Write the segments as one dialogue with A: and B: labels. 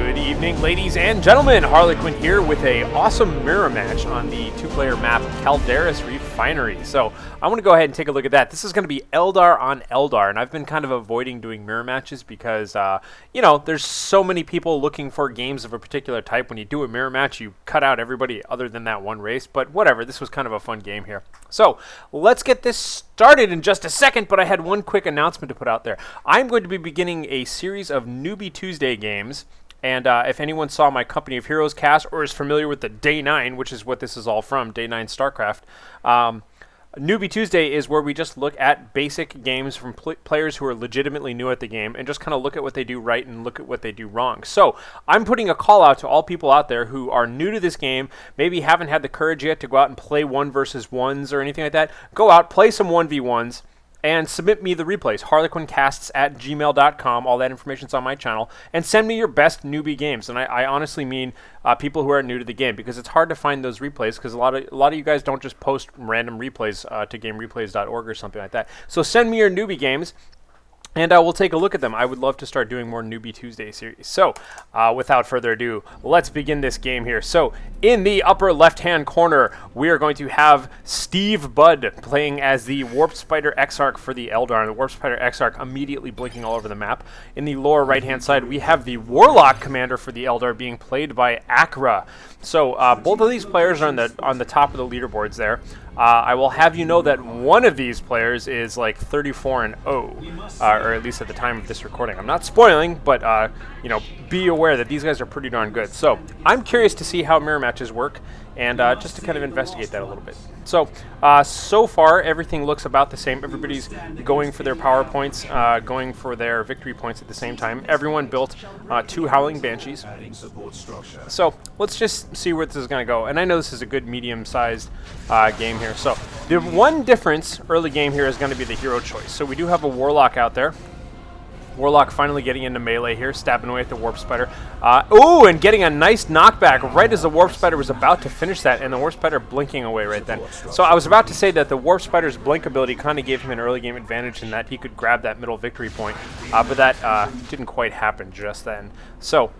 A: Good evening, ladies and gentlemen. Harlequin here with a awesome mirror match on the two-player map Calderis Refinery. So I want to go ahead and take a look at that. This is going to be Eldar on Eldar, and I've been kind of avoiding doing mirror matches because, you know, there's so many people looking for games of a particular type. When you do a mirror match, you cut out everybody other than that one race, but whatever. This was kind of a fun game here. So let's get this started in just a second, but I had one quick announcement to put out there. I'm going to be beginning a series of Newbie Tuesday games. And if anyone saw my Company of Heroes cast or is familiar with the Day 9, which is what this is all from, Day 9 StarCraft, Newbie Tuesday is where we just look at basic games from players who are legitimately new at the game and just kind of look at what they do right and look at what they do wrong. So I'm putting a call out to all people out there who are new to this game, maybe haven't had the courage yet to go out and play 1 versus 1s or anything like that. Go out, play some 1v1s. And submit me the replays, HarlequinCasts@gmail.com. All that information's on my channel. And send me your best newbie games. And I honestly mean people who are new to the game, because it's hard to find those replays because a lot of you guys don't just post random replays to gamereplays.org or something like that. So send me your newbie games. And we'll take a look at them. I would love to start doing more Newbie Tuesday series. So, without further ado, let's begin this game here. So, in the upper left-hand corner, we are going to have Steve Budd playing as the Warp Spider Exarch for the Eldar. And the Warp Spider Exarch immediately blinking all over the map. In the lower right-hand side, we have the Warlock Commander for the Eldar being played by Acra. So, both of these players are on the top of the leaderboards there. I will have you know that one of these players is like 34-0, or at least at the time of this recording. I'm not spoiling, but you know, be aware that these guys are pretty darn good. So I'm curious to see how mirror matches work, and just to kind of investigate that a little bit. So, so far everything looks about the same. Everybody's going for their power points, going for their victory points at the same time. Everyone built 2 Howling Banshees. So let's just see where this is going to go. And I know this is a good medium-sized game here. So the one difference early game here is going to be the hero choice. So we do have a Warlock out there. Warlock finally getting into melee here, stabbing away at the Warp Spider. Ooh, and getting a nice knockback right as the Warp Spider was about to finish that, and the Warp Spider blinking away right then. So I was about to say that the Warp Spider's blink ability kind of gave him an early game advantage in that he could grab that middle victory point, but that didn't quite happen just then. So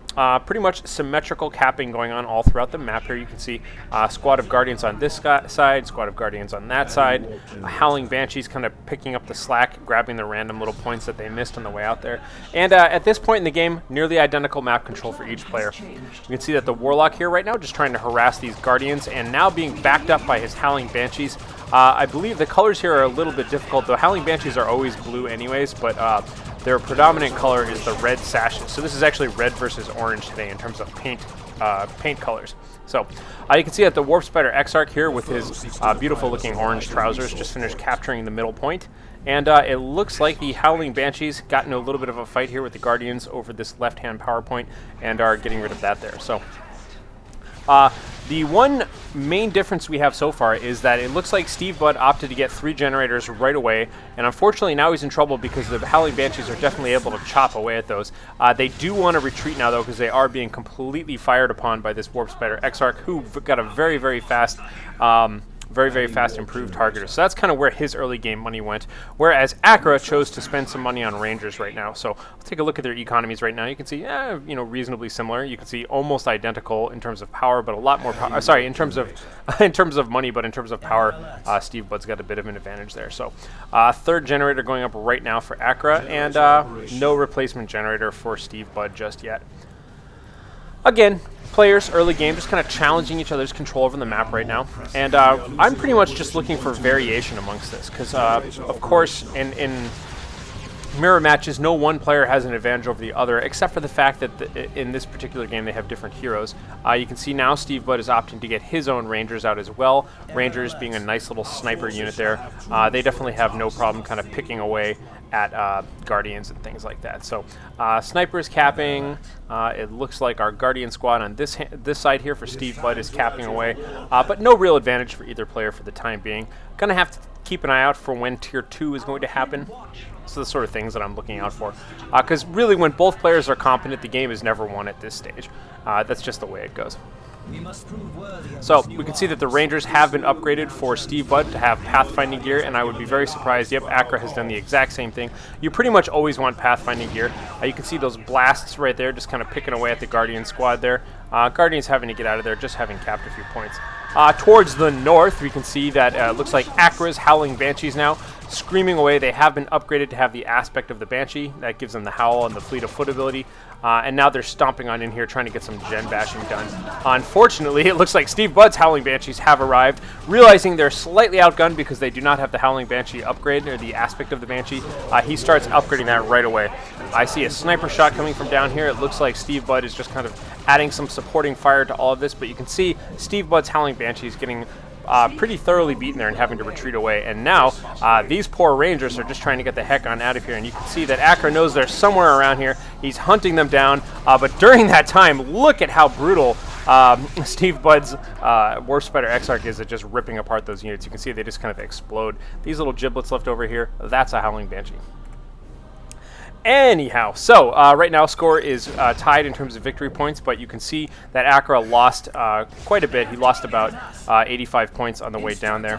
A: pretty much symmetrical capping going on all throughout the map here. You can see squad of Guardians on this side, squad of Guardians on that side. Howling Banshees kind of picking up the slack, grabbing the random little points that they missed on the way out there. And at this point in the game, nearly identical map control for each player. You can see that the Warlock here right now just trying to harass these Guardians and now being backed up by his Howling Banshees. I believe the colors here are a little bit difficult. The Howling Banshees are always blue anyways, but their predominant color is the red sashes. So this is actually red versus orange today in terms of paint colors. So you can see that the Warp Spider Exarch here with his beautiful looking orange trousers just finished capturing the middle point. And it looks like the Howling Banshees got into a little bit of a fight here with the Guardians over this left-hand power point and are getting rid of that there. So the one main difference we have so far is that it looks like Steve Budd opted to get 3 generators right away, and unfortunately now he's in trouble because the Howling Banshees are definitely able to chop away at those. They do want to retreat now though, because they are being completely fired upon by this Warp Spider Exarch, who got a very, very fast improved targeter. So that's kind of where his early game money went, whereas Acra chose to spend some money on Rangers right now. So let's take a look at their economies right now. You can see, you know, reasonably similar. You can see almost identical in terms of power, but a lot more power. Sorry, in terms of money, but in terms of power, Steve Budd's got a bit of an advantage there. So 3rd generator going up right now for Acra, and no replacement generator for Steve Budd just yet. Again, players early game just kind of challenging each other's control over the map right now, and I'm pretty much just looking for variation amongst this because of course in mirror matches no one player has an advantage over the other, except for the fact that in this particular game they have different heroes. You can see now Steve Budd is opting to get his own Rangers out as well. Rangers being a nice little sniper unit there. They definitely have no problem kind of picking away at Guardians and things like that. So snipers capping. It looks like our Guardian squad on this side here for Steve Budd is capping away, but no real advantage for either player for the time being. Gonna have to keep an eye out for when Tier 2 is going to happen. So the sort of things that I'm looking out for. Because really when both players are competent, the game is never won at this stage. That's just the way it goes. So we can see that the Rangers have been upgraded for Steve Budd to have pathfinding gear, and I would be very surprised. Yep, Acra has done the exact same thing. You pretty much always want pathfinding gear. You can see those blasts right there, just kind of picking away at the Guardian squad there. Guardians having to get out of there, just having capped a few points. Towards the north, we can see that it looks like Acra's Howling Banshees now, screaming away. They have been upgraded to have the aspect of the Banshee. That gives them the Howl and the Fleet of Foot ability. And now they're stomping on in here, trying to get some gen bashing done. Unfortunately, it looks like Steve Budd's Howling Banshees have arrived, realizing they're slightly outgunned because they do not have the Howling Banshee upgrade, or the aspect of the Banshee. He starts upgrading that right away. I see a sniper shot coming from down here. It looks like Steve Budd is just kind of adding some supporting fire to all of this, but you can see Steve Budd's Howling Banshees getting pretty thoroughly beaten there and having to retreat away. And now these poor Rangers are just trying to get the heck on out of here. And you can see that Acra knows they're somewhere around here. He's hunting them down. But during that time, look at how brutal Steve Budd's Warp Spider Exarch is at just ripping apart those units. You can see they just kind of explode. These little giblets left over here, that's a Howling Banshee. Anyhow, so right now score is tied in terms of victory points, but you can see that Acra lost quite a bit. He lost about 85 points on the way down there,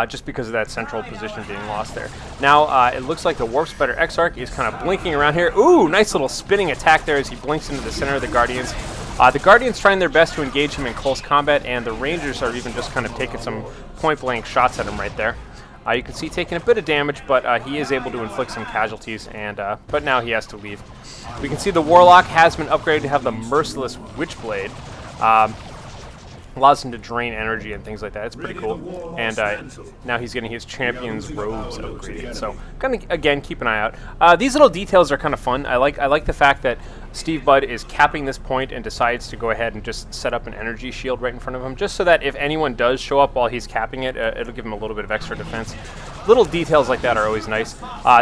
A: just because of that central position being lost there. Now it looks like the Warp Spider Exarch is kind of blinking around here. Ooh, nice little spinning attack there as he blinks into the center of the Guardians. The Guardians trying their best to engage him in close combat, and the Rangers are even just kind of taking some point-blank shots at him right there. You can see taking a bit of damage, but he is able to inflict some casualties, and but now he has to leave. We can see the Warlock has been upgraded to have the Merciless Witchblade. Allows him to drain energy and things like that. It's pretty cool. And now he's getting his Champion's Robes upgraded. So, kind of, again, keep an eye out. These little details are kind of fun. I like the fact that Steve Budd is capping this point and decides to go ahead and just set up an energy shield right in front of him, just so that if anyone does show up while he's capping it, it'll give him a little bit of extra defense. Little details like that are always nice.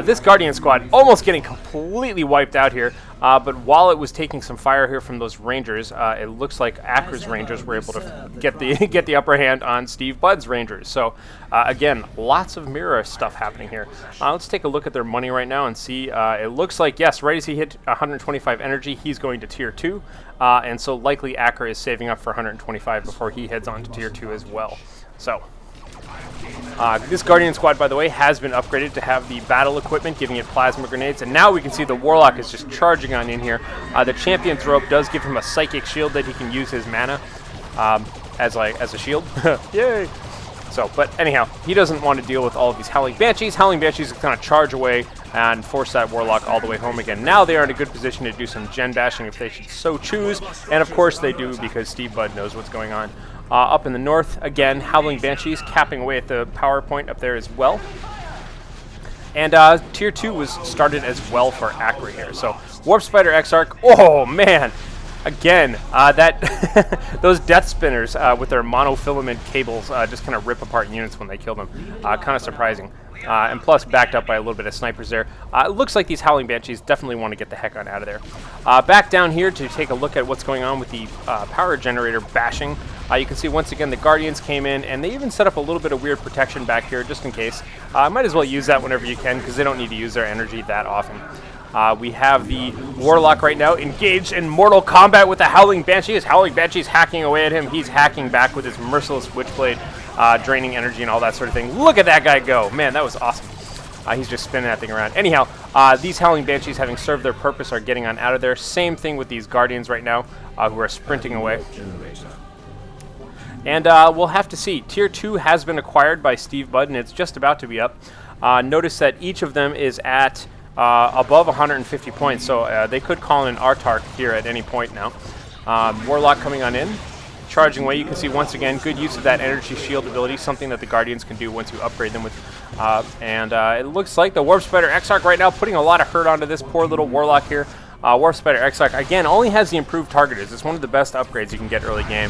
A: This Guardian squad almost getting completely wiped out here, but while it was taking some fire here from those Rangers, it looks like Acra's Rangers were able to get the upper hand on Steve Budd's Rangers. So again, lots of mirror stuff happening here. Let's take a look at their money right now and see. It looks like, yes, right as he hit 125 energy, he's going to tier 2, and so likely Acra is saving up for 125 before he heads on to tier 2 as well. So this Guardian squad, by the way, has been upgraded to have the battle equipment, giving it plasma grenades, and now we can see the Warlock is just charging on in here. The Champion's Robe does give him a psychic shield that he can use his mana as a shield. Yay! So, but anyhow, he doesn't want to deal with all of these Howling Banshees. Howling Banshees kind of charge away and force that Warlock all the way home again. Now they are in a good position to do some gen bashing if they should so choose, and of course they do because Steve Budd knows what's going on. Up in the north, again, Howling Banshees capping away at the power point up there as well. And tier 2 was started as well for Acra here. So Warp Spider Exarch, oh man! Again, that those death spinners with their monofilament cables just kind of rip apart units when they kill them. Kind of surprising. And plus backed up by a little bit of snipers there. It looks like these Howling Banshees definitely want to get the heck on out of there. Back down here to take a look at what's going on with the power generator bashing. You can see once again the Guardians came in, and they even set up a little bit of weird protection back here just in case. Might as well use that whenever you can because they don't need to use their energy that often. We have the Warlock right now engaged in mortal combat with the Howling Banshee. His Howling Banshee's hacking away at him. He's hacking back with his Merciless Witchblade, draining energy and all that sort of thing. Look at that guy go. Man, that was awesome. He's just spinning that thing around. Anyhow, these Howling Banshees, having served their purpose, are getting on out of there. Same thing with these Guardians right now, who are sprinting away. And we'll have to see. Tier 2 has been acquired by Steve Budd, and it's just about to be up. Notice that each of them is at above 150 points, so they could call in an Artarch here at any point now. Warlock coming on in, charging away. You can see once again good use of that energy shield ability, something that the Guardians can do once you upgrade them with. And it looks like the Warp Spider Exarch right now putting a lot of hurt onto this poor little Warlock here. Warp Spider Exarch, again, only has the improved targeters. It's one of the best upgrades you can get early game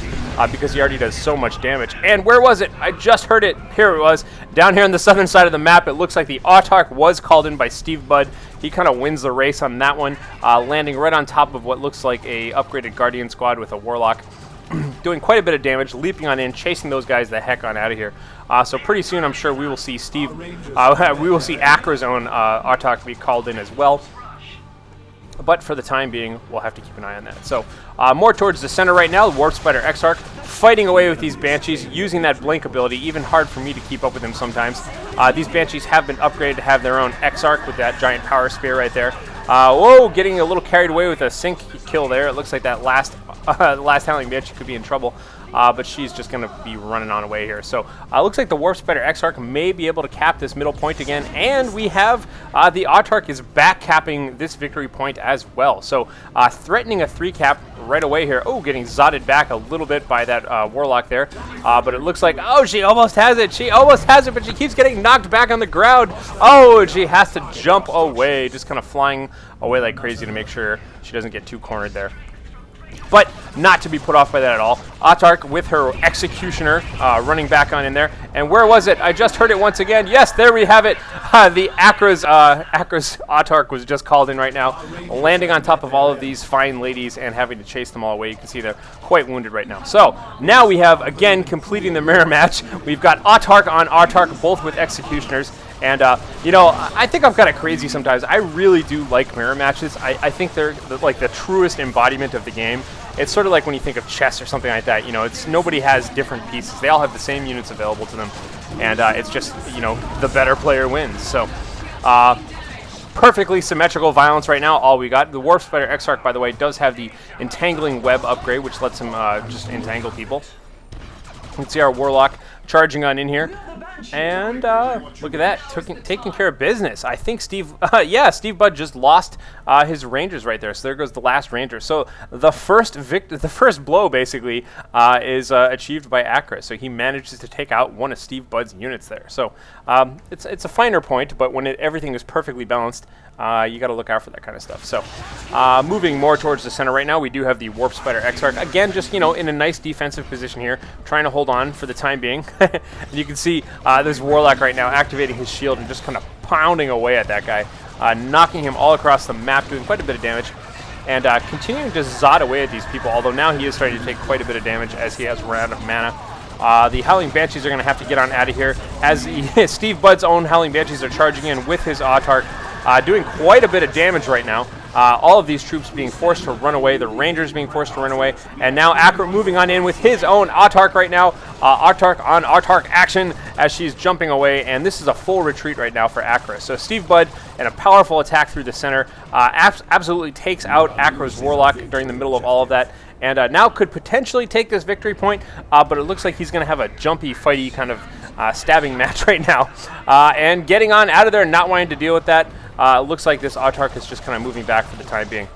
A: because he already does so much damage. And where was it? I just heard it. Here it was. Down here on the southern side of the map, it looks like the Artarch was called in by Steve Budd. He kind of wins the race on that one, landing right on top of what looks like a upgraded Guardian squad with a Warlock. Doing quite a bit of damage, leaping on in, chasing those guys the heck on out of here. So pretty soon, I'm sure we will see we will see Acra's own Artarch be called in as well. But for the time being, we'll have to keep an eye on that. So more towards the center right now, the Warp Spider Exarch fighting away with these Banshees, using that blink ability. Even hard for me to keep up with them sometimes. These Banshees have been upgraded to have their own Exarch with that giant power spear right there. Whoa, getting a little carried away with a sync kill there. It looks like that last Howling Banshee could be in trouble. But she's just going to be running on away here. So looks like the Warp Spider Exarch may be able to cap this middle point again. And we have the Autarch is back capping this victory point as well. So threatening a 3-cap right away here. Oh, getting zotted back a little bit by that Warlock there. But it looks like, oh, she almost has it. She almost has it, but she keeps getting knocked back on the ground. Oh, she has to jump away, just kind of flying away like crazy to make sure she doesn't get too cornered there. But not to be put off by that at all. Autarch with her Executioner running back on in there. And where was it? I just heard it once again. Yes, there we have it. The Acra's Autarch was just called in right now, landing on top of all of these fine ladies and having to chase them all away. You can see they're quite wounded right now. So now we have, again, completing the mirror match. We've got Autarch on Autarch, both with Executioners. And, you know, I think I've got it crazy sometimes. I really do like mirror matches. I think they're like the truest embodiment of the game. It's sort of like when you think of chess or something like that. You know, it's nobody has different pieces. They all have the same units available to them. And it's just, you know, the better player wins. So, perfectly symmetrical violence right now, all we got. The Warp Spider Exarch, by the way, does have the Entangling Web upgrade, which lets him just entangle people. You can see our Warlock charging on in here. And look at that, taking care of business. I think Steve Budd just lost his Rangers right there. So there goes the last Ranger. So the first blow basically is achieved by Acra. So he manages to take out one of Steve Budd's units there. So it's a finer point, but when everything is perfectly balanced, you got to look out for that kind of stuff. So moving more towards the center right now, we do have the Warp Spider Exarch. Again, just, you know, in a nice defensive position here, trying to hold on for the time being. You can see this Warlock right now activating his shield and just kind of pounding away at that guy, knocking him all across the map, doing quite a bit of damage. And continuing to zot away at these people, although now he is starting to take quite a bit of damage as he has run out of mana. The Howling Banshees are going to have to get on out of here, as Steve Budd's own Howling Banshees are charging in with his Autarch, doing quite a bit of damage right now. All of these troops being forced to run away, the Rangers being forced to run away, and now Acra moving on in with his own Autarch right now. Autarch on Autarch action as she's jumping away, and this is a full retreat right now for Acra. So Steve Budd and a powerful attack through the center absolutely takes out Acra's Warlock during the middle of all of that, and now could potentially take this victory point, but it looks like he's going to have a jumpy, fighty kind of stabbing match right now, and getting on out of there, not wanting to deal with that. Looks like this Autarch is just kind of moving back for the time being.